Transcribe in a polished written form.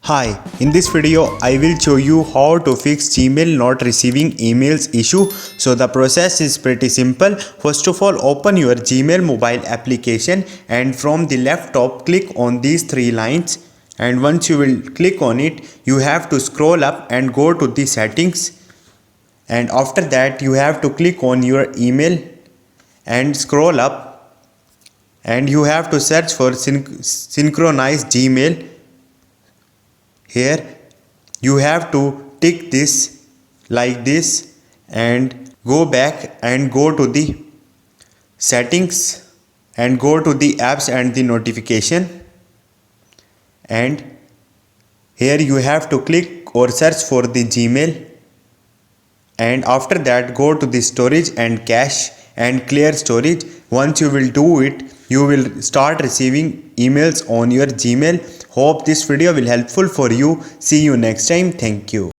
Hi, in this video I will show you how to fix Gmail not receiving emails issue. So the process is pretty simple. First of all, open your Gmail mobile application and from the left top click on these three lines, and once you will click on it, you have to scroll up and go to the settings, and after that you have to click on your email and scroll up, and you have to search for synchronize Gmail. Here you have to tick this like this and go back and go to the settings and go to the apps and the notification, and here you have to click or search for the Gmail, and after that go to the storage and cache and clear storage. Once you will do it, you will start receiving emails on your Gmail. Hope this video will helpful for you. See you next time. Thank you.